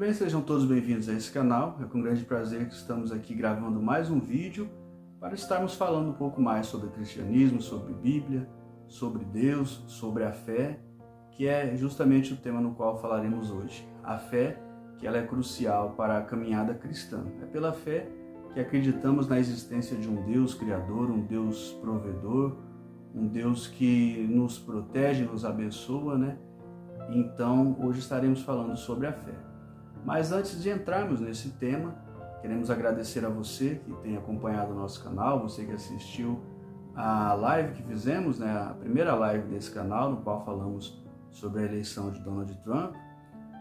bem? Sejam todos bem-vindos a esse canal. É com grande prazer que estamos aqui gravando mais um vídeo para estarmos falando um pouco mais sobre cristianismo, sobre Bíblia, sobre Deus, sobre a fé, que é justamente o tema no qual falaremos hoje. A fé, que ela é crucial para a caminhada cristã. É pela fé que acreditamos na existência de um Deus criador, um Deus provedor, um Deus que nos protege, nos abençoa, né? Então, hoje estaremos falando sobre a fé. Mas antes de entrarmos nesse tema, queremos agradecer a você que tem acompanhado o nosso canal, você que assistiu a live que fizemos, né, a primeira live desse canal, no qual falamos sobre a eleição de Donald Trump.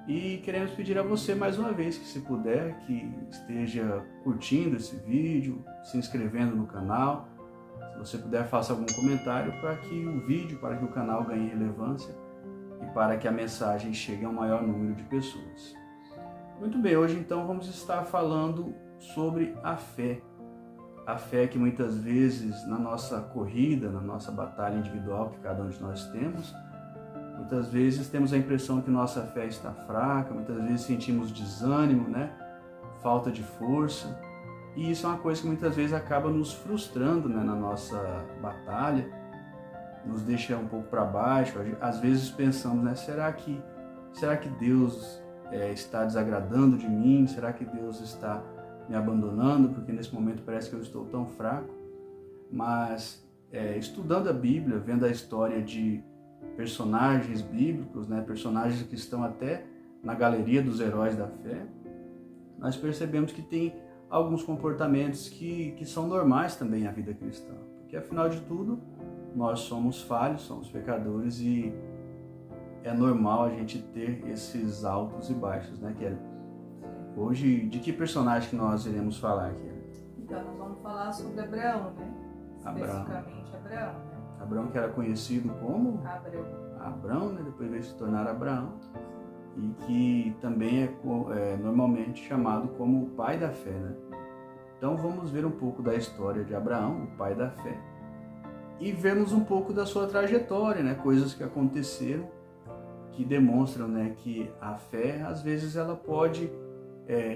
E queremos pedir a você mais uma vez que, se puder, que esteja curtindo esse vídeo, se inscrevendo no canal. Se você puder, faça algum comentário para que o vídeo, para que o canal ganhe relevância e para que a mensagem chegue a um maior número de pessoas. Muito bem, hoje então vamos estar falando sobre a fé. A fé que muitas vezes na nossa corrida, na nossa batalha individual que cada um de nós temos, muitas vezes temos a impressão que nossa fé está fraca, muitas vezes sentimos desânimo, né? Falta de força. E isso é uma coisa que muitas vezes acaba nos frustrando, né, na nossa batalha, nos deixa um pouco para baixo. Às vezes pensamos, né, será que Deus está desagradando de mim? Será que Deus está me abandonando? Porque nesse momento parece que eu estou tão fraco. Mas estudando a Bíblia, vendo a história de personagens bíblicos, né, personagens que estão até na galeria dos heróis da fé, nós percebemos que tem alguns comportamentos que são normais também na vida cristã. Porque afinal de tudo, nós somos falhos, somos pecadores e é normal a gente ter esses altos e baixos, né, Kelly? Hoje, de que personagem que nós iremos falar, Kelly? Então, nós vamos falar sobre Abraão, né? Especificamente Abraão, né? Abraão, que era conhecido como? Abrão, né? Depois veio se tornar Abraão, e que também é normalmente chamado como o pai da fé, né? Então vamos ver um pouco da história de Abraão, o pai da fé, e vermos um pouco da sua trajetória, né? Coisas que aconteceram que demonstram, né, que a fé às vezes ela pode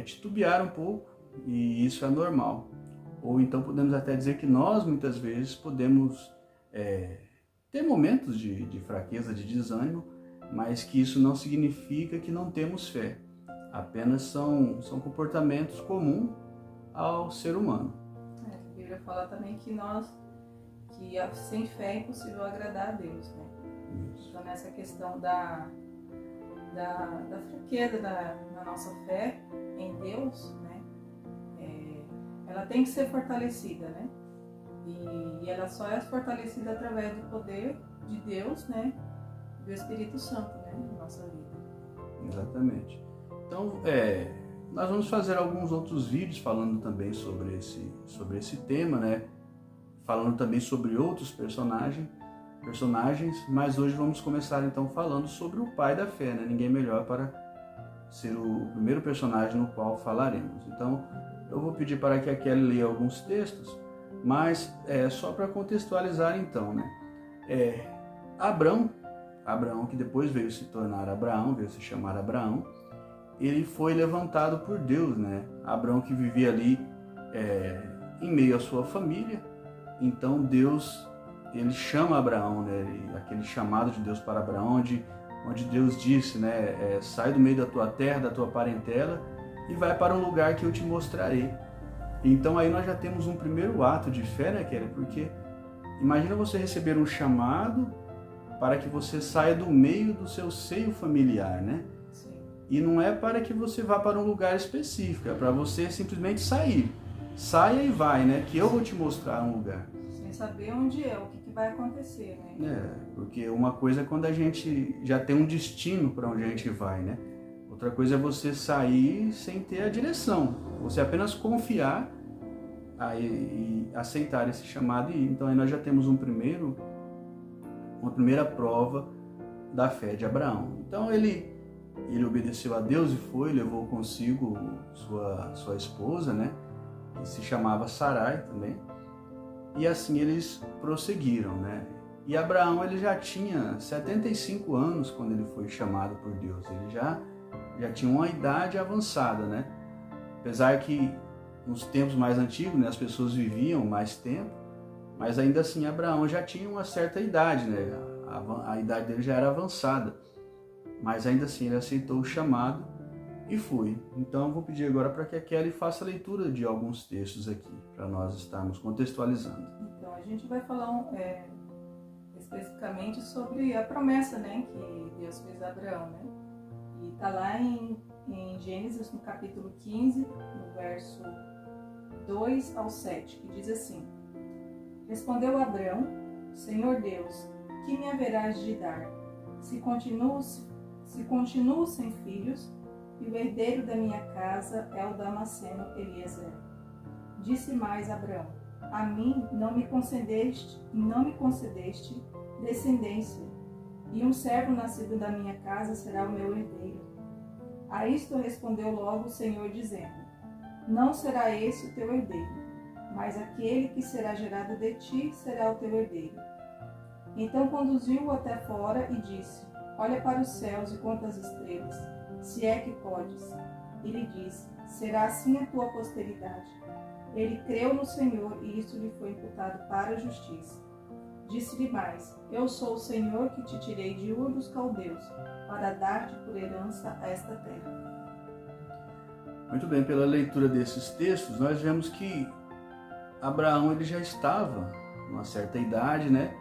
titubear um pouco, e isso é normal. Ou então podemos até dizer que nós muitas vezes podemos ter momentos de fraqueza, de desânimo, mas que isso não significa que não temos fé. Apenas são comportamentos comuns ao ser humano. A Bíblia fala também que sem fé é impossível agradar a Deus, né? Isso. Então, nessa questão da fraqueza da nossa fé em Deus, né? Ela tem que ser fortalecida, né? E ela só é fortalecida através do poder de Deus, né? Do Espírito Santo, né? Na nossa vida. Exatamente. Então, nós vamos fazer alguns outros vídeos falando também sobre esse tema, né? Falando também sobre outros personagens, mas hoje vamos começar então falando sobre o pai da fé, né? Ninguém melhor para ser o primeiro personagem no qual falaremos. Então, eu vou pedir para que a Kelly leia alguns textos, mas só para contextualizar então, né? Abrão, que depois veio se tornar Abraão, veio se chamar Abraão, ele foi levantado por Deus, né? Abrão, que vivia ali em meio à sua família. Então Deus, ele chama Abraão, né? Aquele chamado de Deus para Abraão, onde Deus disse, né? Sai do meio da tua terra, da tua parentela, e vai para um lugar que eu te mostrarei. Então aí nós já temos um primeiro ato de fé, né, Kelly? Porque imagina você receber um chamado para que você saia do meio do seu seio familiar, né? Sim. E não é para que você vá para um lugar específico, é para você simplesmente sair. Saia e vai, né? Que eu vou te mostrar um lugar. Sem saber onde o que vai acontecer, né? Porque uma coisa é quando a gente já tem um destino para onde a gente vai, né? Outra coisa é você sair sem ter a direção. Você apenas confiar e aceitar esse chamado e ir. Então aí nós já temos uma primeira prova da fé de Abraão. Então ele obedeceu a Deus e levou consigo sua esposa, né? Que se chamava Sarai também. E assim eles prosseguiram, né? E Abraão, ele já tinha 75 anos quando ele foi chamado por Deus. Ele já já tinha uma idade avançada, né? Apesar que nos tempos mais antigos, né, as pessoas viviam mais tempo, mas ainda assim Abraão já tinha uma certa idade, né? A idade dele já era avançada, mas ainda assim ele aceitou o chamado e foi. Então eu vou pedir agora para que a Kelly faça a leitura de alguns textos aqui, para nós estarmos contextualizando. Então a gente vai falar especificamente sobre a promessa, né, que Deus fez a Abraão, né? E está lá em Gênesis, no capítulo 15, no verso 2 ao 7, que diz assim: Respondeu Abraão: Senhor Deus, que me haverás de dar, se continuo sem filhos, e o herdeiro da minha casa é o Damasceno Eliezer? Disse mais Abraão: A mim não me concedeste descendência, e um servo nascido da minha casa será o meu herdeiro. A isto respondeu logo o Senhor, dizendo: Não será esse o teu herdeiro, mas aquele que será gerado de ti será o teu herdeiro. Então conduziu-o até fora e disse: Olha para os céus e conta as estrelas, se é que podes. E lhe disse: Será assim a tua posteridade. Ele creu no Senhor, e isto lhe foi imputado para a justiça. Disse-lhe mais: Eu sou o Senhor que te tirei de Ur dos Caldeus, para dar-te por herança a esta terra. Muito bem, pela leitura desses textos, nós vemos que Abraão ele já estava numa certa idade, né?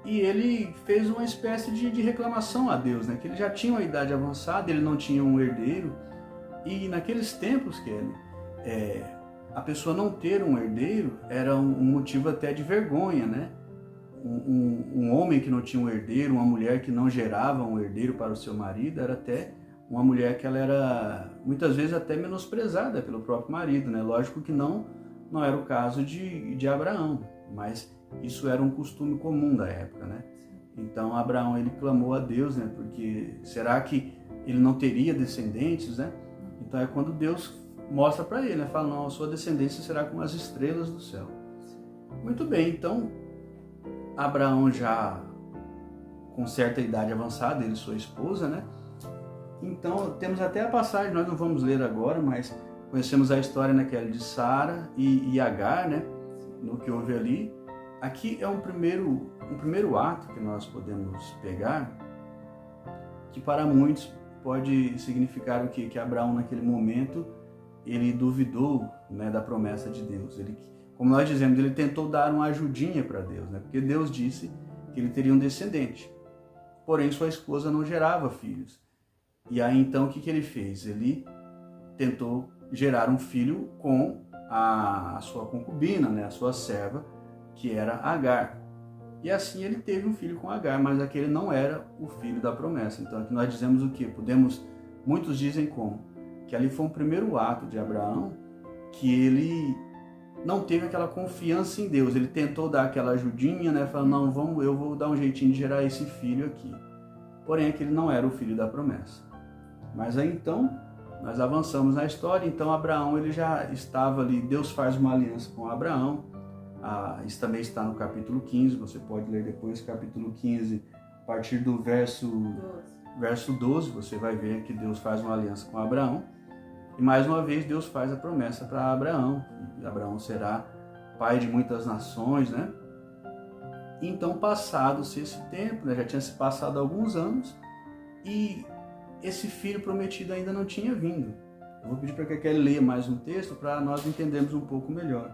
E ele fez uma espécie de reclamação a Deus, né? Que ele já tinha uma idade avançada, ele não tinha um herdeiro. E naqueles tempos, Kelly, a pessoa não ter um herdeiro era um motivo até de vergonha, né? Um homem que não tinha um herdeiro, uma mulher que não gerava um herdeiro para o seu marido, era até uma mulher que ela era muitas vezes até menosprezada pelo próprio marido, né? Lógico que não era o caso de Abraão, mas isso era um costume comum da época, né? Então Abraão ele clamou a Deus, né? Porque será que ele não teria descendentes, né? Então é quando Deus mostra para ele, né? Fala: não, a sua descendência será como as estrelas do céu. Muito bem, então Abraão já com certa idade avançada, ele e sua esposa, né? Então temos até a passagem, nós não vamos ler agora, mas conhecemos a história naquela de Sara e Agar, né? No que houve ali. Aqui é um primeiro ato que nós podemos pegar, que para muitos pode significar o quê? Que Abraão naquele momento ele duvidou, né, da promessa de Deus. Ele, como nós dizemos, ele tentou dar uma ajudinha para Deus, né? Porque Deus disse que ele teria um descendente. Porém, sua esposa não gerava filhos. E aí então o que ele fez? Ele tentou gerar um filho com a sua concubina, né? A sua serva, que era Agar. E assim ele teve um filho com Agar, mas aquele não era o filho da promessa. Então aqui nós dizemos o quê? Muitos dizem como? Que ali foi um primeiro ato de Abraão, que ele não teve aquela confiança em Deus. Ele tentou dar aquela ajudinha, né? Falando: não, eu vou dar um jeitinho de gerar esse filho aqui. Porém, aquele não era o filho da promessa. Mas aí então, nós avançamos na história. Então Abraão ele já estava ali, Deus faz uma aliança com Abraão. Isso também está no capítulo 15, você pode ler depois, capítulo 15, a partir do verso 12, você vai ver que Deus faz uma aliança com Abraão. E mais uma vez Deus faz a promessa para Abraão. Abraão será pai de muitas nações, né? Então, passado-se esse tempo, né, já tinha se passado alguns anos, e esse filho prometido ainda não tinha vindo. Eu vou pedir para que a Kelly leia mais um texto para nós entendermos um pouco melhor.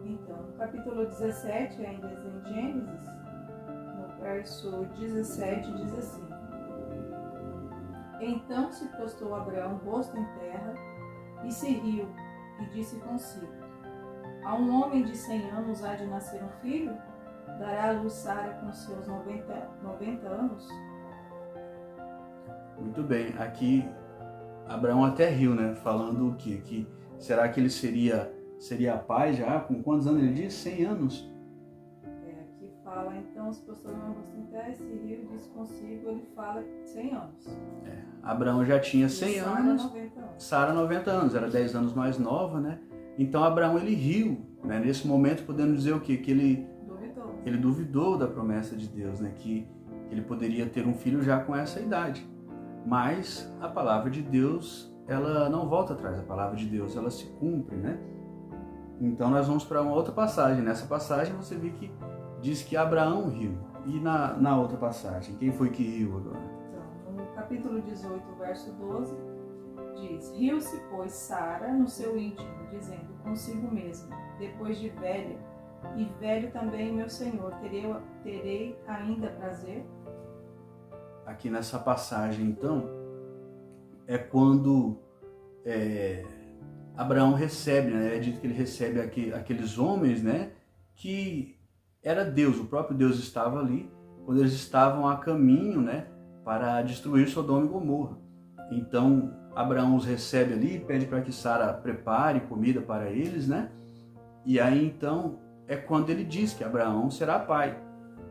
Então, no capítulo 17, ainda em Gênesis, no verso 17, diz assim: Então se prostou Abraão rosto em terra e se riu e disse consigo: A um homem de 100 anos há de nascer um filho? Dará à luz Sara com seus 90 anos? Muito bem, aqui Abraão até riu, né? Falando o quê? Que será que ele seria pai já? Com quantos anos ele diz? 100 anos? Aqui fala, então, se prostou rosto em terra e se riu e disse consigo, ele fala 100 anos. Abraão já tinha 100 anos, 90 anos. Sara 90 anos, era 10 anos mais nova, né? Então Abraão ele riu, né? Nesse momento podemos dizer o quê? Que ele duvidou da promessa de Deus, né? Que ele poderia ter um filho já com essa idade. mas a palavra de Deus, ela não volta atrás, a palavra de Deus, ela se cumpre, né? Então nós vamos para uma outra passagem. Nessa passagem você vê que diz que Abraão riu. E na outra passagem, quem foi que riu agora? Então, no capítulo 18, verso 12, diz: Riu-se, pois, Sara no seu íntimo, dizendo consigo mesma: depois de velha, e velho também meu senhor, terei ainda prazer? Aqui nessa passagem, então, é quando Abraão recebe, né? É dito que ele recebe aqueles homens, né? Que era Deus, o próprio Deus estava ali, quando eles estavam a caminho, né? Para destruir Sodoma e Gomorra. Então, Abraão os recebe ali, pede para que Sara prepare comida para eles, né? E aí, então, é quando ele diz que Abraão será pai.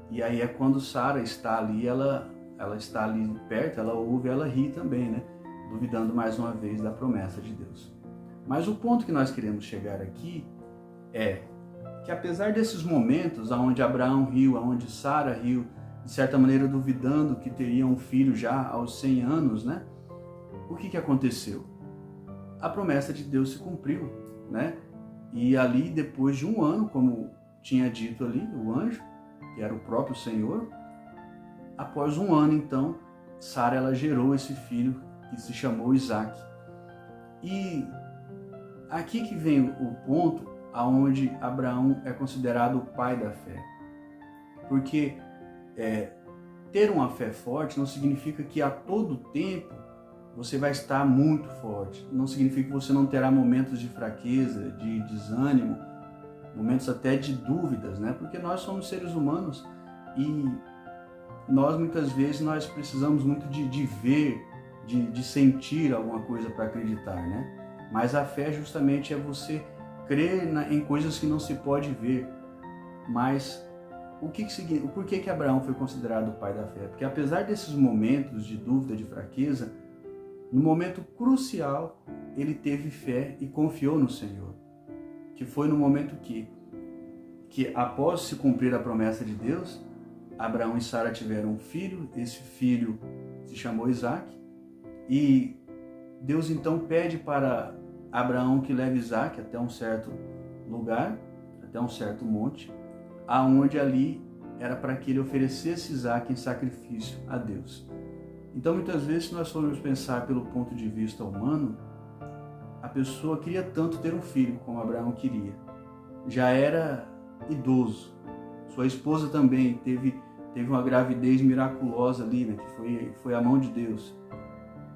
E aí é quando Sara está ali, ela está ali perto, ela ouve, ela ri também, né? Duvidando mais uma vez da promessa de Deus. Mas o ponto que nós queremos chegar aqui é que apesar desses momentos onde Abraão riu, onde Sara riu, de certa maneira duvidando que teria um filho já aos 100 anos, né? O que aconteceu? A promessa de Deus se cumpriu, né? E ali, depois de um ano, como tinha dito ali o anjo, que era o próprio Senhor, após um ano, então, Sara ela gerou esse filho que se chamou Isaac. E aqui que vem o ponto aonde Abraão é considerado o pai da fé. Porque ter uma fé forte não significa que a todo tempo você vai estar muito forte. Não significa que você não terá momentos de fraqueza, de desânimo, momentos até de dúvidas, né? Porque nós somos seres humanos e nós muitas vezes nós precisamos muito de ver, de sentir alguma coisa para acreditar, né? Mas a fé justamente é você crer em coisas que não se pode ver. Mas por que Abraão foi considerado o pai da fé? Porque apesar desses momentos de dúvida, de fraqueza, no momento crucial ele teve fé e confiou no Senhor. Que foi no momento que após se cumprir a promessa de Deus, Abraão e Sara tiveram um filho, esse filho se chamou Isaac, e Deus então pede para Abraão que leve Isaac até um certo lugar, até um certo monte, aonde ali era para que ele oferecesse Isaac em sacrifício a Deus. Então muitas vezes, se nós formos pensar pelo ponto de vista humano, a pessoa queria tanto ter um filho como Abraão queria. Já era idoso, sua esposa também teve uma gravidez miraculosa ali, né, que foi a mão de Deus.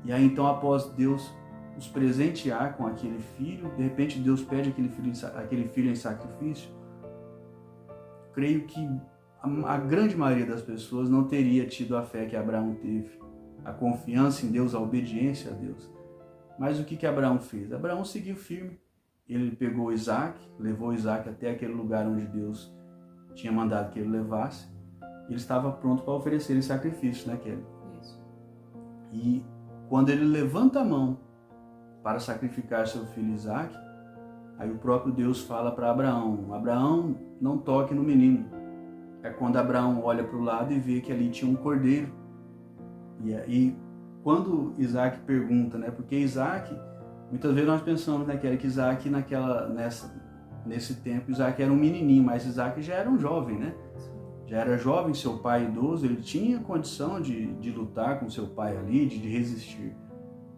E aí então, após Deus os presentear com aquele filho, de repente Deus pede aquele filho em sacrifício. Creio que a grande maioria das pessoas não teria tido a fé que Abraão teve, a confiança em Deus, a obediência a Deus. Mas o que Abraão fez? Abraão seguiu firme. Ele pegou Isaac, levou Isaac até aquele lugar onde Deus tinha mandado que ele levasse. Ele estava pronto para oferecer em sacrifício, né, Kelly? Isso. E quando ele levanta a mão para sacrificar seu filho Isaac, aí o próprio Deus fala para Abraão: Abraão, não toque no menino. É quando Abraão olha para o lado e vê que ali tinha um cordeiro. E aí, quando Isaac pergunta, né? Porque Isaac, muitas vezes nós pensamos, né, que Isaac nesse tempo, Isaac era um menininho, mas Isaac já era um jovem, né? Já era jovem, seu pai idoso, ele tinha condição de lutar com seu pai ali, de resistir.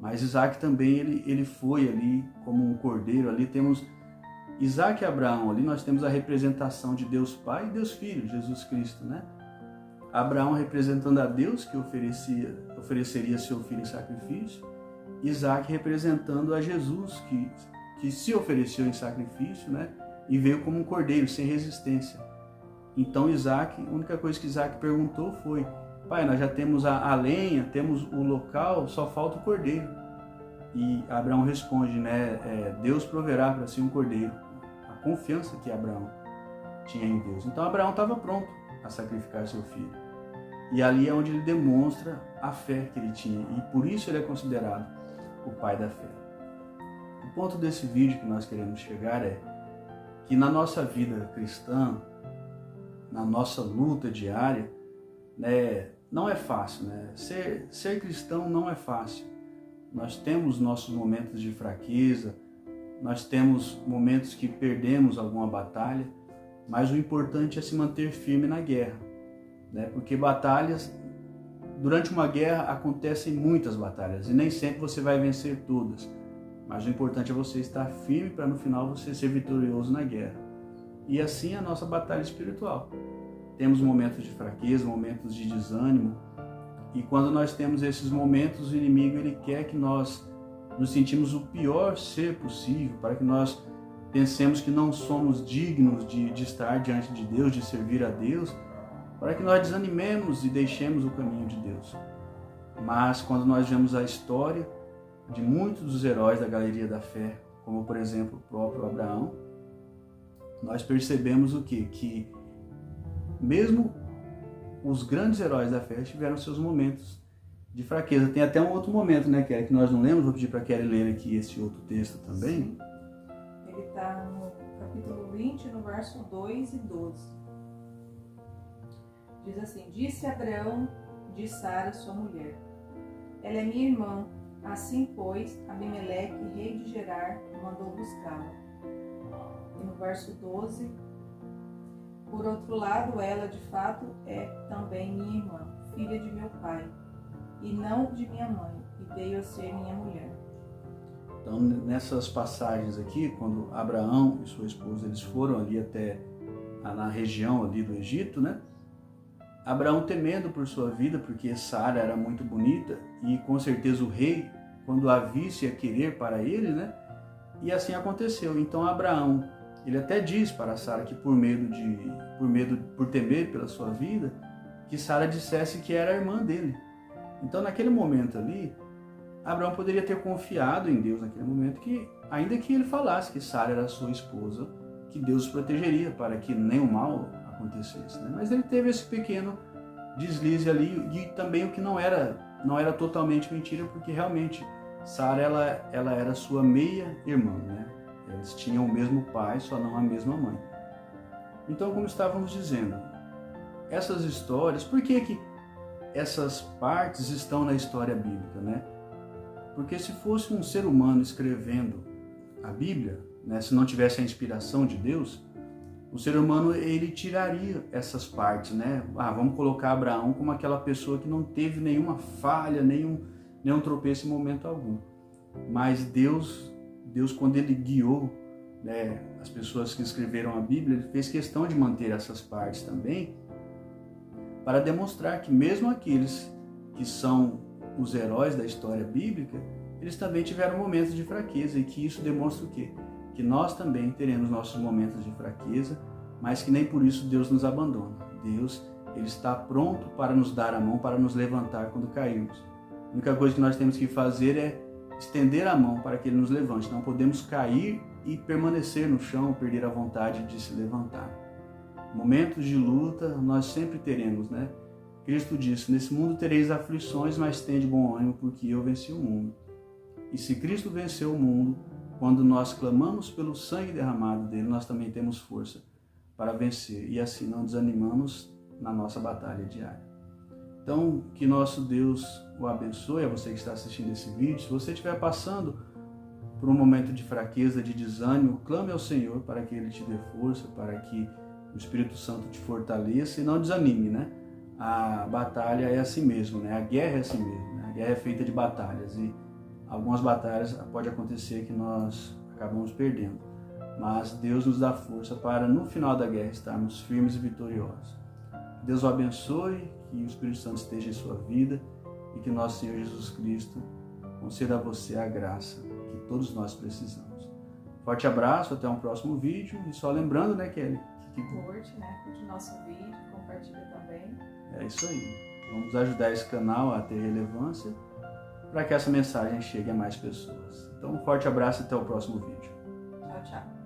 Mas Isaac também, ele foi ali como um cordeiro. Ali temos Isaac e Abraão, ali nós temos a representação de Deus Pai e Deus Filho, Jesus Cristo, né? Abraão representando a Deus, que ofereceria seu filho em sacrifício. Isaac representando a Jesus, que se ofereceu em sacrifício, né? E veio como um cordeiro, sem resistência. Então Isaac, a única coisa que Isaac perguntou foi: Pai, nós já temos a lenha, temos o local, só falta o cordeiro. E Abraão responde, né? Deus proverá para si um cordeiro. A confiança que Abraão tinha em Deus. Então Abraão estava pronto a sacrificar seu filho. E ali é onde ele demonstra a fé que ele tinha. E por isso ele é considerado o pai da fé. O ponto desse vídeo que nós queremos chegar é que na nossa vida cristã, na nossa luta diária, né, não é fácil, né? Ser cristão não é fácil. Nós temos nossos momentos de fraqueza, nós temos momentos que perdemos alguma batalha, mas o importante é se manter firme na guerra, né? Porque durante uma guerra acontecem muitas batalhas e nem sempre você vai vencer todas, mas o importante é você estar firme para no final você ser vitorioso na guerra. E assim é a nossa batalha espiritual. Temos momentos de fraqueza, momentos de desânimo, e quando nós temos esses momentos, o inimigo ele quer que nós nos sentimos o pior ser possível, para que nós pensemos que não somos dignos de estar diante de Deus, de servir a Deus, para que nós desanimemos e deixemos o caminho de Deus. Mas quando nós vemos a história de muitos dos heróis da galeria da fé, como por exemplo o próprio Abraão, nós percebemos o quê? Que mesmo os grandes heróis da fé tiveram seus momentos de fraqueza. Tem até um outro momento, né, Kelly, que nós não lemos. Vou pedir para a Kelly ler aqui esse outro texto também. Sim. Ele está no capítulo 20, no verso 2 e 12. Diz assim: Disse Abraão de Sara, sua mulher: Ela é minha irmã. Assim, pois, Abimeleque, rei de Gerar, mandou buscá-la. E no verso 12: Por outro lado, ela de fato é também minha irmã, filha de meu pai, e não de minha mãe, e veio a ser minha mulher. Então, nessas passagens aqui, quando Abraão e sua esposa eles foram ali até na região ali do Egito, né? Abraão temendo por sua vida, porque Sara era muito bonita e com certeza o rei, quando a visse, ia querer para ele, né? E assim aconteceu. Então Abraão, ele até diz para Sara que por temer pela sua vida, que Sara dissesse que era a irmã dele. Então naquele momento ali, Abraão poderia ter confiado em Deus naquele momento, que ainda que ele falasse que Sara era sua esposa, que Deus os protegeria para que nenhum mal acontecesse, né? Mas ele teve esse pequeno deslize ali, e também o que não era totalmente mentira, porque realmente Sara ela era sua meia-irmã, né? Eles tinham o mesmo pai, só não a mesma mãe. Então, como estávamos dizendo, essas histórias, por que essas partes estão na história bíblica, né? Porque se fosse um ser humano escrevendo a Bíblia, né, se não tivesse a inspiração de Deus, o ser humano ele tiraria essas partes, né? Vamos colocar Abraão como aquela pessoa que não teve nenhuma falha, nenhum tropeço em momento algum. Mas Deus quando ele guiou, né, as pessoas que escreveram a Bíblia, ele fez questão de manter essas partes também, para demonstrar que mesmo aqueles que são os heróis da história bíblica, eles também tiveram momentos de fraqueza, e que isso demonstra o quê? Que nós também teremos nossos momentos de fraqueza, mas que nem por isso Deus nos abandona. Deus, ele está pronto para nos dar a mão, para nos levantar quando cairmos. A única coisa que nós temos que fazer é estender a mão para que ele nos levante. Não podemos cair e permanecer no chão, perder a vontade de se levantar. Momentos de luta nós sempre teremos, né? Cristo disse: nesse mundo tereis aflições, mas tende bom ânimo, porque eu venci o mundo. E se Cristo venceu o mundo, quando nós clamamos pelo sangue derramado dele, nós também temos força para vencer, e assim não desanimamos na nossa batalha diária. Então, que nosso Deus o abençoe, a você que está assistindo esse vídeo. Se você estiver passando por um momento de fraqueza, de desânimo, clame ao Senhor para que Ele te dê força, para que o Espírito Santo te fortaleça, e não desanime, né? A batalha é assim mesmo, né? A guerra é assim mesmo, né? A guerra é feita de batalhas, e algumas batalhas pode acontecer que nós acabamos perdendo, mas Deus nos dá força para no final da guerra estarmos firmes e vitoriosos. Deus o abençoe, que o Espírito Santo esteja em sua vida, e que nosso Senhor Jesus Cristo conceda a você a graça que todos nós precisamos. Forte abraço, até um próximo vídeo, e só lembrando, né, Kelly? Curte, né? Curte nosso vídeo, compartilha também. É isso aí. Vamos ajudar esse canal a ter relevância, para que essa mensagem chegue a mais pessoas. Então, um forte abraço e até o próximo vídeo. Tchau, tchau.